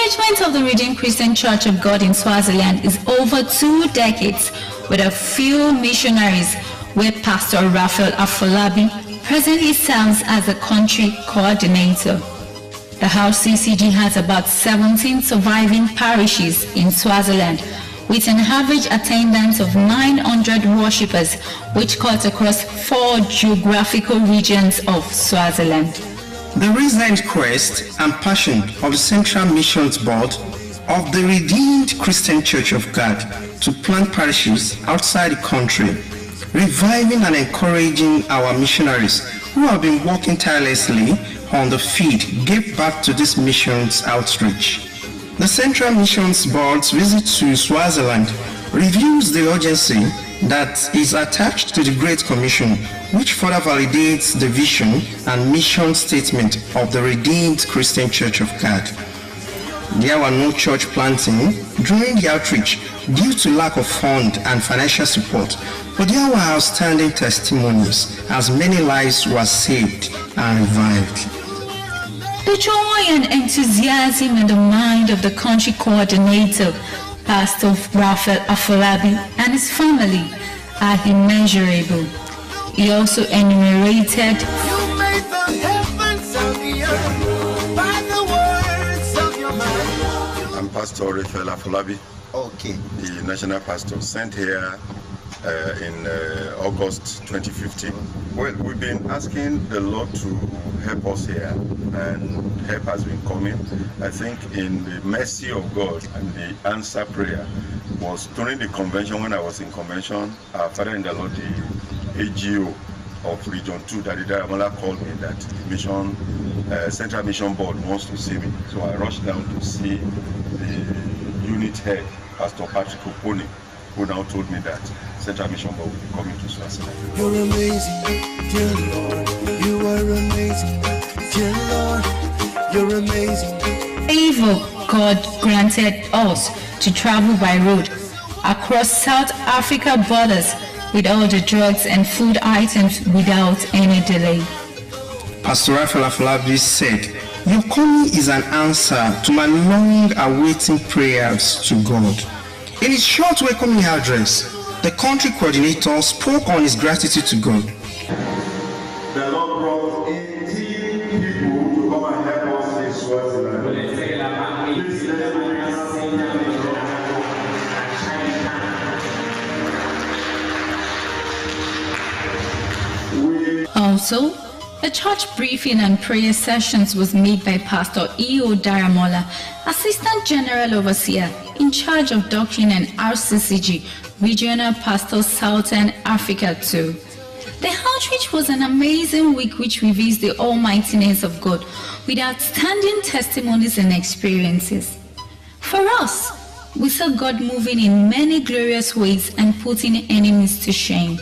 engagement of the Redeemed Christian Church of God in Swaziland is over 2 decades, with a few missionaries, where Pastor Raphael Afolabi presently serves as the country coordinator. The house CCG has about 17 surviving parishes in Swaziland, with an average attendance of 900 worshippers, which cut across 4 geographical regions of Swaziland. The recent quest and passion of the Central Missions Board of the Redeemed Christian Church of God to plant parishes outside the country, reviving and encouraging our missionaries who have been working tirelessly on the field, gave back to this missions outreach. The Central Missions Board's visit to Swaziland reveals the urgency that is attached to the Great Commission, which further validates the vision and mission statement of the Redeemed Christian Church of God. There were no church planting during the outreach due to lack of fund and financial support, but there were outstanding testimonies as many lives were saved and revived. The joy and enthusiasm in the mind of the country coordinator, Pastor Raphael Afolabi, and his family are immeasurable. He also enumerated I'm Pastor Raphael Afolabi, the national pastor sent here in August 2015. Well, we've been asking the Lord to help us here, and help has been coming. I think in the mercy of God and the answer prayer was during the convention. When I was in convention, our Father in the Lord, the AGO of Region 2, Daddy Daramola, called me that the mission, Central Mission Board wants to see me. So I rushed down to see the unit head, Pastor Patrick Oponi, who now told me that Central Mission Board will be coming to Swaziland. You're amazing, dear Lord. You are amazing, dear Lord. You're amazing. favor God granted us to travel by road across South Africa borders with all the drugs and food items without any delay. Pastor Raphael Afolabi said, "Your coming is an answer to my long-awaiting prayers to God." In his short welcoming address, the country coordinator spoke on his gratitude to God. The Lord brought 18 people to come and help us in Swaziland. Also, a church briefing and prayer sessions was made by Pastor E.O. Daramola, Assistant General Overseer in charge of Doctrine and RCCG, Regional Pastor Southern Africa too. The outreach was an amazing week which reveals the almightiness of God with outstanding testimonies and experiences. For us, we saw God moving in many glorious ways and putting enemies to shame.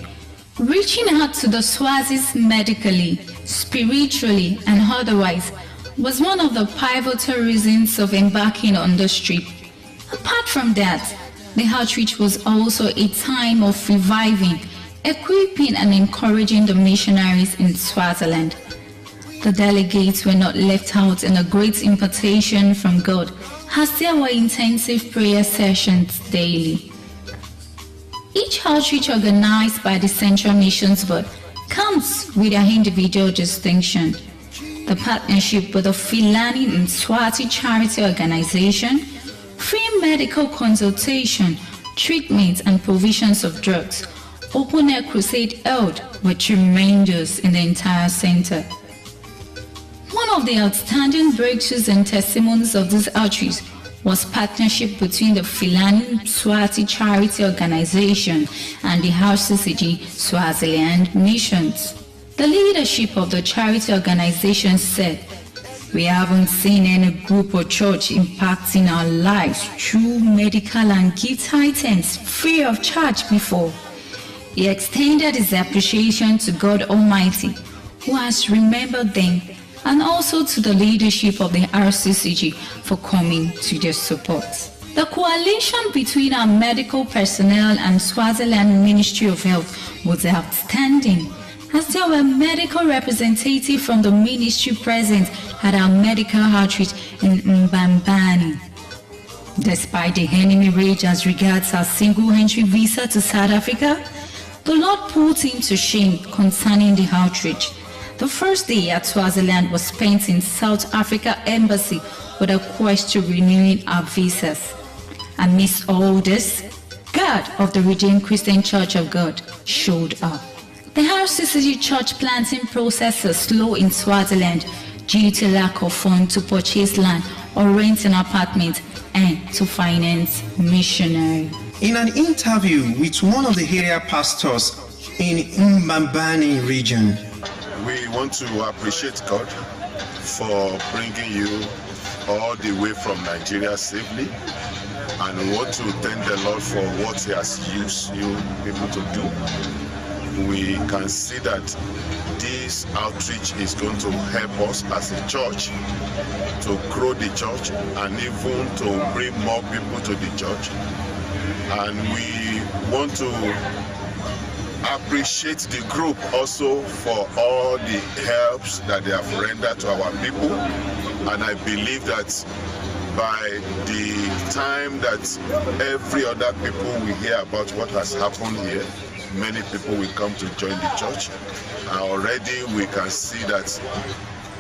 Reaching out to the Swazis medically, spiritually, and otherwise was one of the pivotal reasons of embarking on this trip. Apart from that, the outreach was also a time of reviving, equipping, and encouraging the missionaries in Swaziland. The delegates were not left out in a great impartation from God, as there were intensive prayer sessions daily. Each outreach organized by the Central Missions Board comes with their individual distinction. The partnership with the Filani and Swati Charity Organization, free medical consultation, treatment and provisions of drugs, open air crusade held were tremendous in the entire center. One of the outstanding breakthroughs and testimonies of this outreach was partnership between the Filani Swati Charity Organization and the RCCG Swaziland Missions. The leadership of the charity organization said, "We haven't seen any group or church impacting our lives through medical and gift items free of charge before." He extended his appreciation to God Almighty, who has remembered them, and also to the leadership of the RCCG for coming to their support. The coalition between our medical personnel and Swaziland Ministry of Health was outstanding, as there were medical representatives from the ministry present at our medical outreach in Mbambani. Despite the enemy rage as regards our single entry visa to South Africa, the Lord put him to shame concerning the outreach. The first day at Swaziland was spent in South Africa Embassy with a quest to renewing our visas. Amidst all this, God of the Redeemed Christian Church of God showed up. The RCCG church planting process is slow in Swaziland due to lack of funds to purchase land or rent an apartment and to finance missionary. In an interview with one of the area pastors in Mbambane region, we want to appreciate God for bringing you all the way from Nigeria safely, and we want to thank the Lord for what He has used you people to do. We can see that this outreach is going to help us as a church to grow the church and even to bring more people to the church. And we want to appreciate the group also for all the helps that they have rendered to our people. And I believe that by the time that every other people will hear about what has happened here, many people will come to join the church. And already we can see that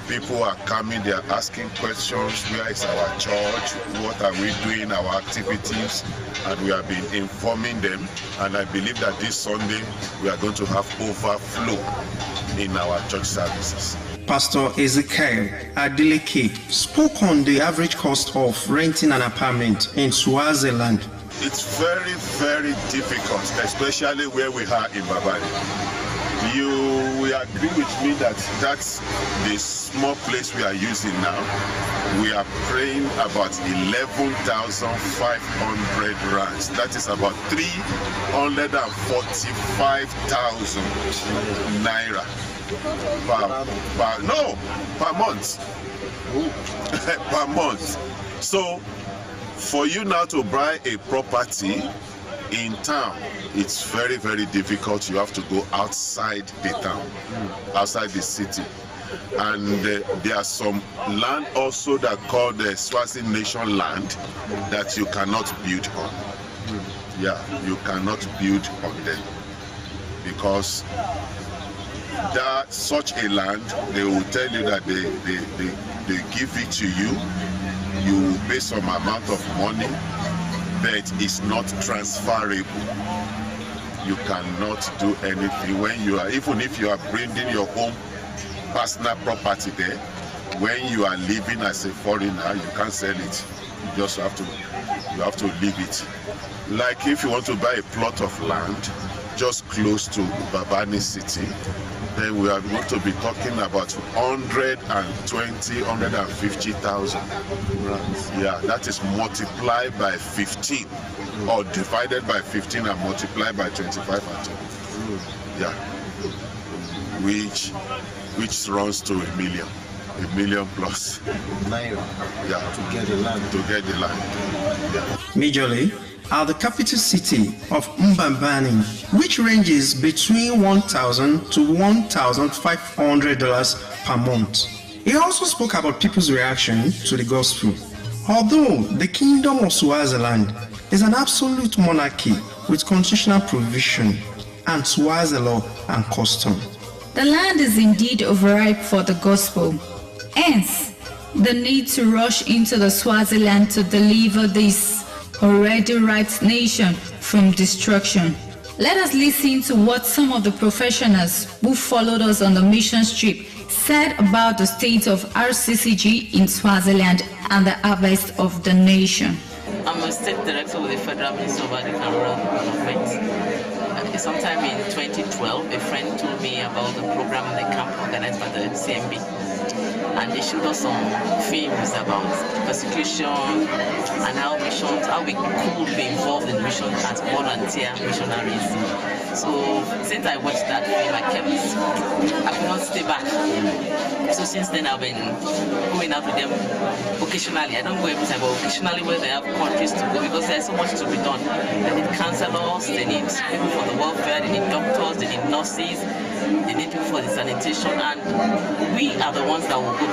people are coming, they are asking questions. Where is our church? What are we doing, our activities? And we have been informing them. And I believe that this Sunday we are going to have overflow in our church services. Pastor Ezekiel Adeleke spoke on the average cost of renting an apartment in Swaziland. It's very, very difficult, especially where we are in Mbambane. You will agree with me that that's the small place we are using now. We are paying about 11,500 rands. That is about 345,000 naira per month. Per month. So for you now to buy a property in town, it's very, very difficult. You have to go outside the town, outside the city. And there are some land also that called the Swazi Nation land that you cannot build on. Yeah, you cannot build on them because that such a land, they will tell you that they give it to you. You will pay some amount of money, but it's not transferable. You cannot do anything when you are, even if you are bringing your own personal property there, when you are living as a foreigner, you can't sell it. You just have to leave it. Like if you want to buy a plot of land just close to Mbambane city, then we are going to be talking about 150,000. Yeah, that is multiplied by 15 or divided by 15 and multiplied by 25 and 2. Yeah, which runs to a million plus naira. Yeah, to get the land. Yeah. Majorly are the capital city of Mbambane, which ranges between $1,000 to $1,500 per month. He also spoke about people's reaction to the gospel. Although the Kingdom of Swaziland is an absolute monarchy with constitutional provision and Swazi law and custom, the land is indeed overripe for the gospel. Hence, the need to rush into the Swaziland to deliver this already ripe nation from destruction. Let us listen to what some of the professionals who followed us on the mission trip said about the state of RCCG in Swaziland and the harvest of the nation. I'm a state director with the Federal Ministry of Agriculture and Rural Development. Sometime in 2012, a friend told me about the program in the camp organized by the CMB. And they showed us some films about persecution and how we could be involved in mission as volunteer missionaries. So since I watched that film, I could not stay back. So since then I've been going out with them occasionally. I don't go every time, but occasionally where they have countries to go because there's so much to be done. They need counselors, they need people for the welfare, they need doctors, they need nurses, they need people for the sanitation, and we are the ones that will go.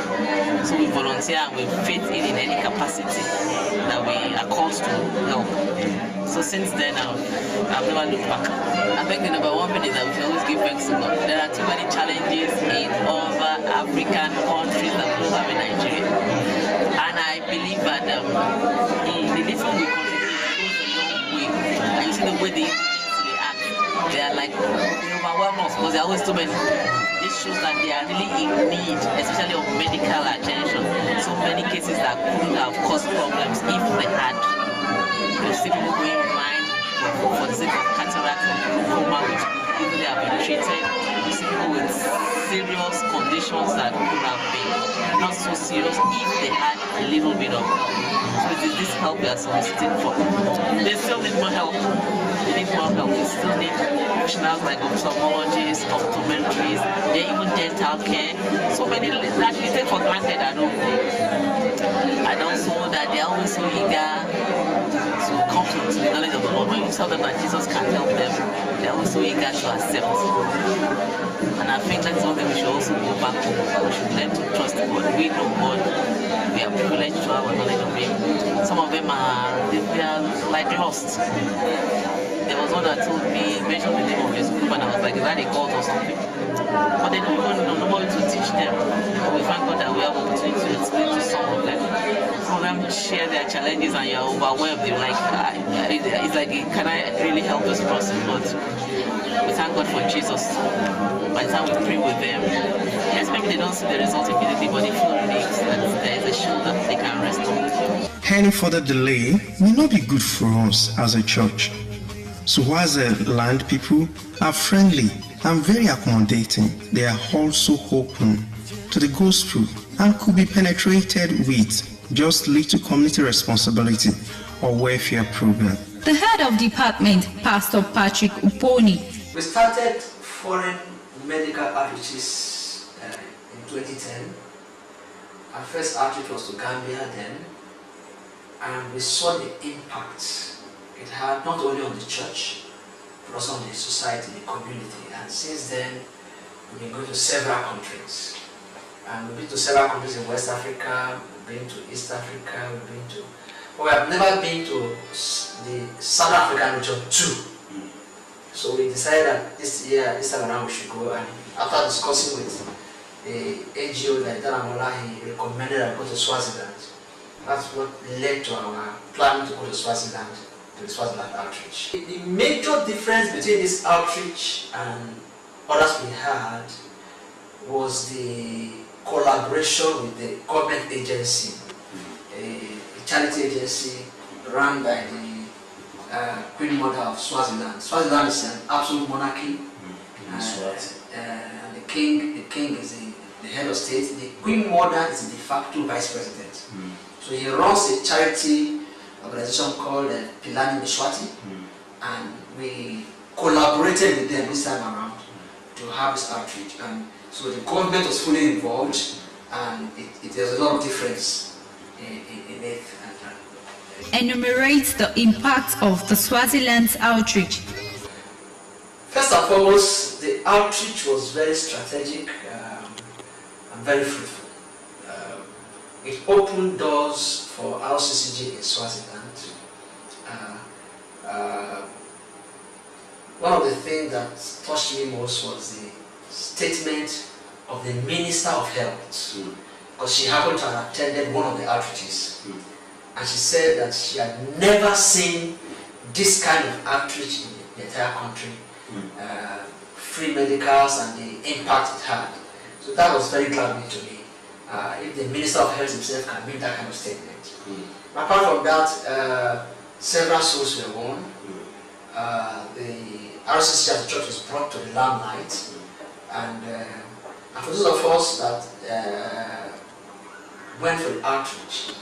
So we volunteer and we fit in any capacity. that we are called to help. So since then, I've never looked back. I think the number one thing is that we should always give thanks to God. There are too many challenges in other African countries that we don't have in Nigeria. And I believe that the little we contribute goes a long way. And you see the way they act. They are like, they overwhelm us because there are always too many. This shows that they are really in need, especially of medical attention. So many cases that couldn't have caused problems if they had. You see people going blind for the sake of cataract or glaucoma, which could easily have been treated. You see people with serious conditions that could have been not so serious if they had a little bit of help. So it is this help we are soliciting for. They still need more help. They need more help. We still need professionals like ophthalmologists, optometrists, even dental care. So many that we take for granted at home. And also that they are always so eager to come to the knowledge of the Lord. When you tell them that Jesus can help them, they are always so eager to accept. And I think that's something we should also go back to. We should learn to trust God. We know God. We are privileged to have a knowledge of Him. Some of them they are like lost. There was one that told me, mentioned the name of his group, and I was like, is that a cult or something? But they don't even know nobody to teach them. But we thank God that we have opportunity to explain to some of them. Some of them share their challenges and you're overwhelmed. You're like, it's like, can I really help this person? But we thank God for Jesus. By the time we pray with them, yes, maybe they don't see the result immediately, but they feel relieved that there is a shoulder they can rest on. Any further delay may not be good for us as a church. Swaziland people are friendly and very accommodating. They are also open to the gospel and could be penetrated with just little community responsibility or welfare program. The head of department, Pastor Patrick Uponi. We started foreign medical outreaches in 2010. Our first outreach was to Gambia then, and we saw the impact it had not only on the church, but also on the society, the community. And since then, we've been going to several countries. And we've been to several countries in West Africa, we've been to East Africa, but we have never been to the South African region too. So we decided that this time around we should go, and after discussing with the NGO that Daramola, he recommended I go to Swaziland. That's what led to our plan to go to Swaziland. The Swaziland outreach. The major difference between this outreach and others we had was the collaboration with the government agency, a charity agency run by the Queen Mother of Swaziland. Swaziland is an absolute monarchy, and the king is the head of state. The Queen Mother is the de facto vice president. So he runs a charity organization called Pilani Mishwati, and we collaborated with them this time around to have this outreach. And so the government was fully involved, and there's a lot of difference in it. Enumerates the impact of the Swaziland's outreach. First and foremost, the outreach was very strategic and very fruitful. It opened doors for RCCG in Swaziland. One of the things that touched me most was the statement of the Minister of Health, because she happened to have attended one of the outreaches. And she said that she had never seen this kind of outreach in the entire country, free medicals and the impact it had. So that was very glad to me. If the Minister of Health himself can make that kind of statement. Apart from that, several souls were won. The RCC as a church was brought to the limelight, and for those of us that went for the outreach,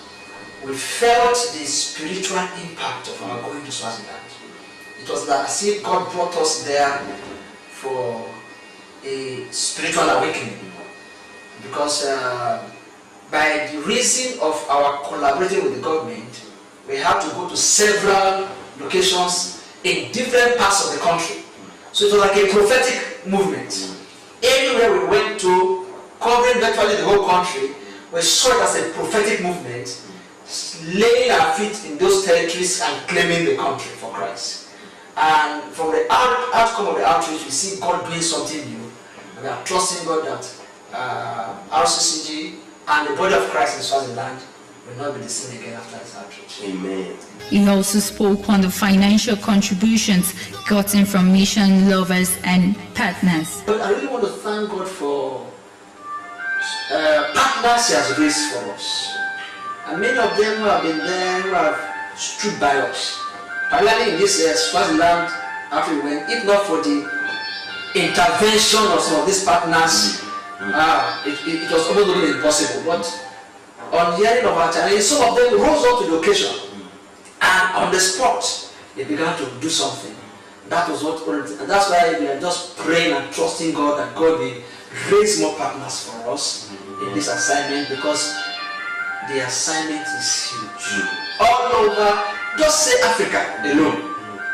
we felt the spiritual impact of our going to Swaziland. It was like as if God brought us there for a spiritual awakening, because by the reason of our collaborating with the government, we had to go to several locations in different parts of the country. So it was like a prophetic movement. Anywhere we went to, covering virtually the whole country, we saw it as a prophetic movement laying our feet in those territories and claiming the country for Christ. And from the outcome of the outreach, we see God doing something new. And we are trusting God that RCCG and the body of Christ in Swaziland will not be the same again after this outreach. Amen. He also spoke on the financial contributions gotten from mission lovers and partners. But I really want to thank God for partners He has raised for us. And many of them who have been there, who have stood by us. Particularly in this Swaziland, after we went, if not for the intervention of some of these partners, it was almost impossible. But on hearing of our challenge, some of them rose up to the occasion, and on the spot, they began to do something. That was what, and that's why we are just praying and trusting God that God will raise more partners for us in this assignment, because the assignment is huge. All over, just say Africa alone.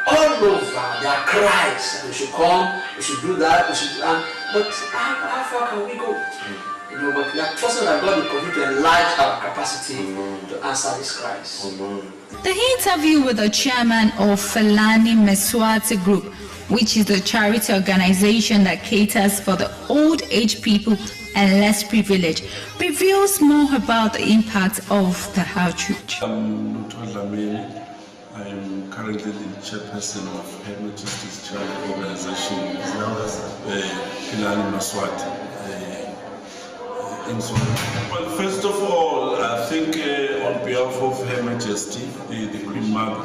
All over, there are cries that we should come, we should do that, we should do that. But how far can we go? But we are trusting that God will continue to enlarge our capacity to answer these cries. The interview with the chairman of Felani Meswati Group, which is the charity organization that caters for the old age people and less privileged, reveals more about the impact of the outreach. I'm currently the chairperson of Humanitarian Charity Organization, Felani Meswati. Well, first of all, I think on behalf of Her Majesty, the Queen Mother,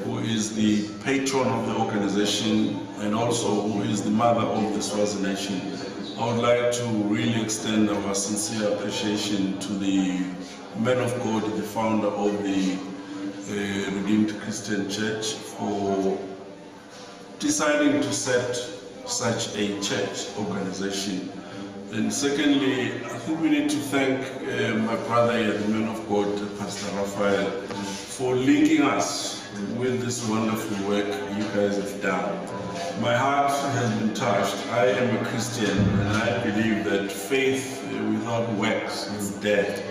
who is the patron of the organization and also who is the mother of the Swazi nation, I would like to really extend our sincere appreciation to the man of God, the founder of the Redeemed Christian Church, for deciding to set such a church organization. And secondly, I think we need to thank my brother here, the man of God, Pastor Raphael, for linking us with this wonderful work you guys have done. My heart has been touched. I am a Christian, and I believe that faith without works is dead.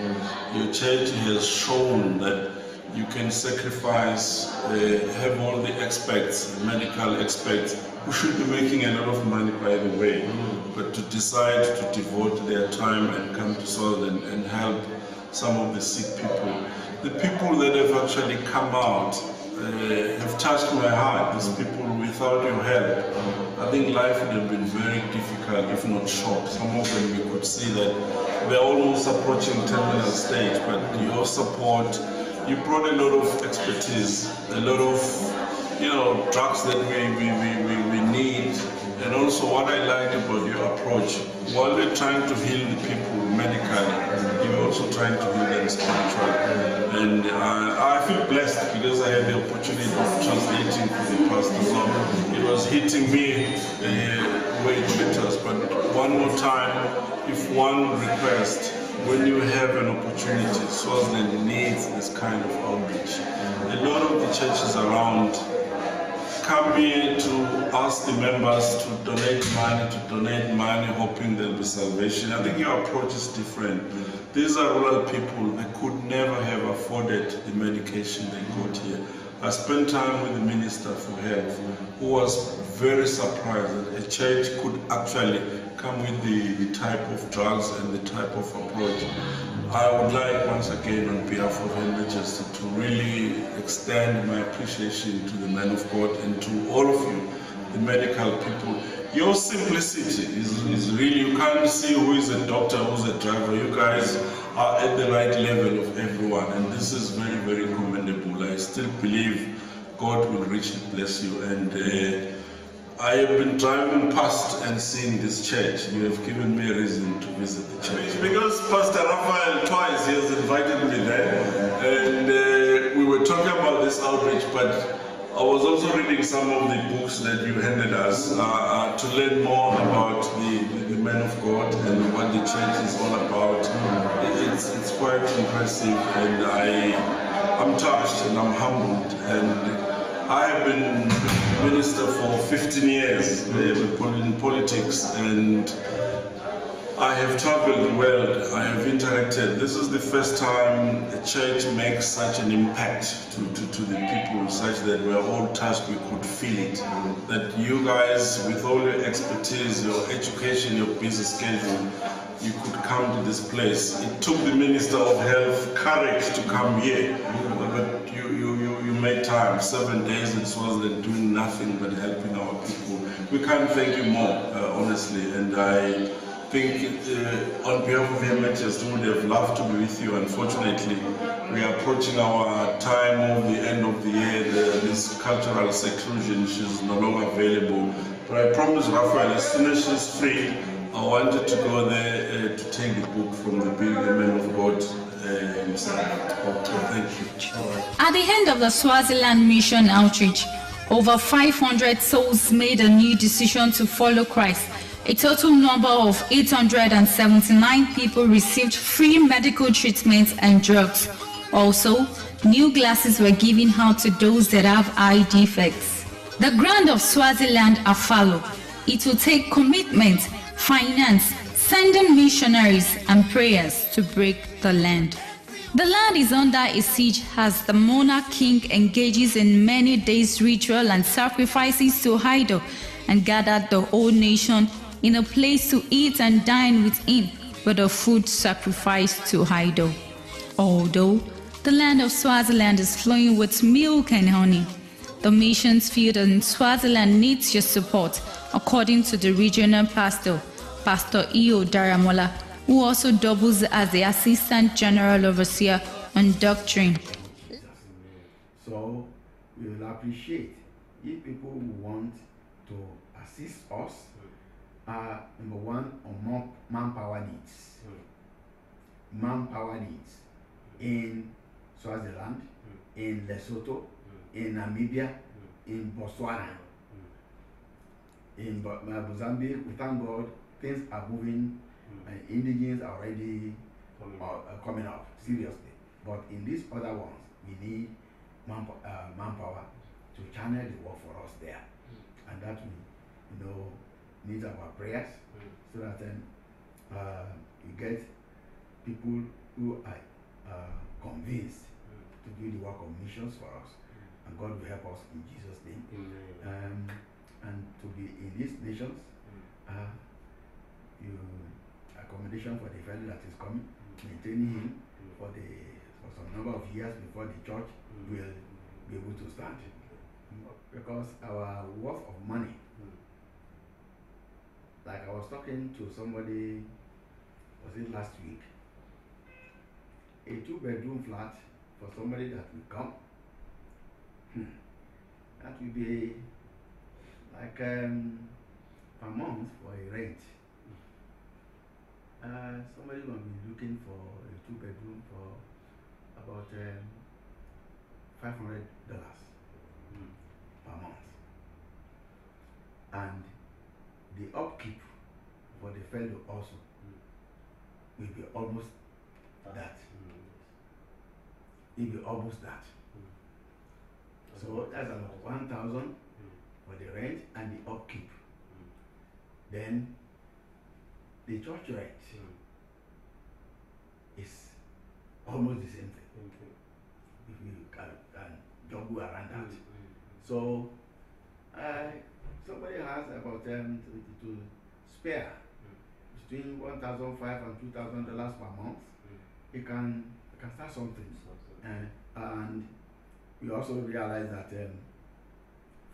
Your church has shown that you can sacrifice, have all the aspects, medical aspects. We should be making a lot of money, by the way, but to decide to devote their time and come to Swaziland and help some of the sick people. The people that have actually come out have touched my heart. These people, without your help, I think life would have been very difficult, if not short. Some of them, we could see that they're almost approaching terminal stage, but your support, you brought a lot of expertise, a lot of drugs that we need, and also what I liked about your approach, while we're trying to heal the people medically, you're also trying to heal them spiritually. And I feel blessed because I had the opportunity of translating for the pastor, so it was hitting me way it matters. But one more time, if one request, when you have an opportunity, Swaziland needs this kind of outreach. A lot of the churches around come here to ask the members to donate money, hoping there'll be salvation. I think your approach is different. These are rural people that could never have afforded the medication they got here. I spent time with the Minister for Health, who was very surprised that a church could actually come with the type of drugs and the type of approach. I would like, once again, on behalf of Her Majesty, to really extend my appreciation to the man of God and to all of you, the medical people. Your simplicity is really, you can't see who is a doctor, who's a driver. You guys are at the right level of everyone, and this is very, very commendable. I still believe God will richly bless you. And I have been driving past and seeing this church. You have given me a reason to visit the church. Because Pastor Raphael twice he has invited me there, and we were talking about this outreach, but I was also reading some of the books that you handed us to learn more about the man of God and what the church is all about. It's quite impressive, and I'm touched and I'm humbled. And I have been minister for 15 years in politics, and I have traveled the world, I have interacted. This is the first time a church makes such an impact to the people, such that we're all touched, we could feel it. That you guys, with all your expertise, your education, your busy schedule, you could come to this place. It took the Minister of Health courage to come here, but you made time, 7 days in Swaziland doing nothing but helping our people. We can't thank you more, honestly, and I think on behalf of Her Majesty, we would have loved to be with you. Unfortunately, we are approaching our time of the end of the year. This cultural seclusion, she's no longer available. But I promise Raphael, as soon as she's free, I wanted to go there to take the book from the big man of God himself. Thank you. At the end of the Swaziland Mission Outreach, over 500 souls made a new decision to follow Christ. A total number of 879 people received free medical treatment and drugs. Also, new glasses were given out to those that have eye defects. The ground of Swaziland are fallow. It will take commitment, finance, sending missionaries and prayers to break the land. The land is under a siege as the monarch king engages in many days ritual and sacrifices to idol and gathered the whole nation in a place to eat and dine within with the food sacrificed to idol. Although the land of Swaziland is flowing with milk and honey, the missions field in Swaziland needs your support, according to the regional pastor, Pastor E.O. Daramola, who also doubles as the Assistant General Overseer on Doctrine. So we will appreciate if people who want to assist us are, number one, on manpower needs. Manpower needs in Swaziland, in Lesotho, in Namibia, in Botswana, in Mozambique. We thank God things are moving. Indigenous are already coming up seriously, but in these other ones, we need manpower to channel the work for us there, and that will, needs our prayers, so that we get people who are convinced to do the work of missions for us, and God will help us in Jesus' name. And to be in these nations, accommodation for the fellow that is coming, maintaining him for some number of years before the church will be able to stand. Because our worth of money, like I was talking to somebody, was it last week, a 2-bedroom flat for somebody that will come, that will be like per month for a rent. Somebody will be looking for a 2-bedroom for about $500 per month, and the upkeep for the fellow also will be almost that. It will be almost that. So that's about 1,000 for the rent and the upkeep. Then the church rent is almost the same thing. If you can juggle around that. So somebody has about to spare between $1,500 and $2,000 per month. You can start something. And we also realize that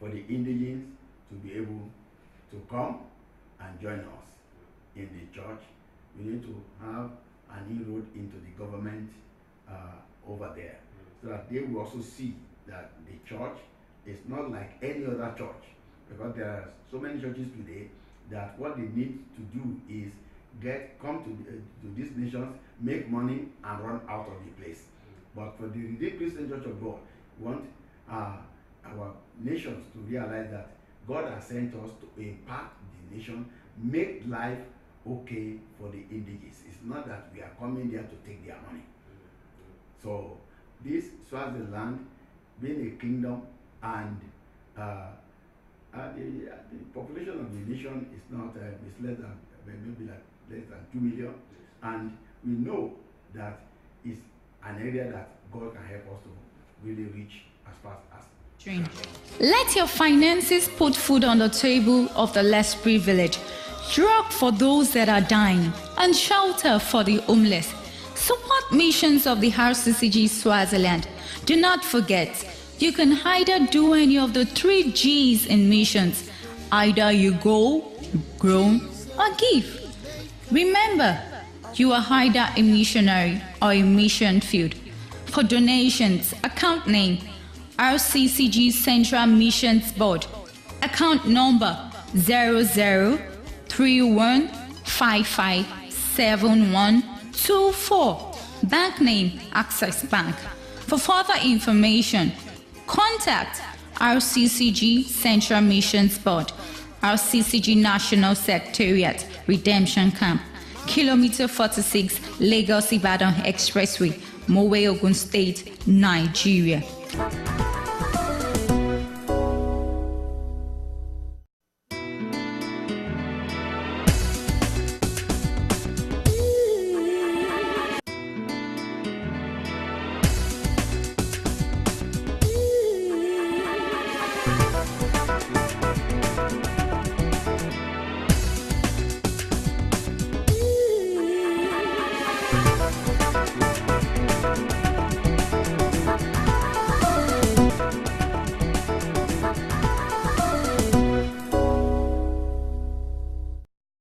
for the indigenous to be able to come and join us in the church, we need to have an inroad into the government over there, so that they will also see that the church is not like any other church, because there are so many churches today that what they need to do is come to these nations, make money and run out of the place. But for the Redeemed Christian Church of God, we want our nations to realize that God has sent us to impact the nation, make life okay for the indigenous. It's not that we are coming there to take their money. So this Swaziland, being a kingdom, and the population of the nation is not, it's less than maybe like less than 2 million, and we know that it's an area that God can help us to really reach as fast as. Let your finances put food on the table of the less privileged, drug for those that are dying, and shelter for the homeless. Support missions of the RCCG Swaziland. Do not forget, you can either do any of the 3 G's in missions. Either you go, grow, or give. Remember, you are either a missionary or a mission field. For donations, account name, RCCG Central Missions Board. Account number 0031557124. Bank name, Access Bank. For further information, contact RCCG Central Missions Board, RCCG National Secretariat, Redemption Camp, Kilometer 46, Lagos-Ibadan Expressway, Mowe, Ogun State, Nigeria.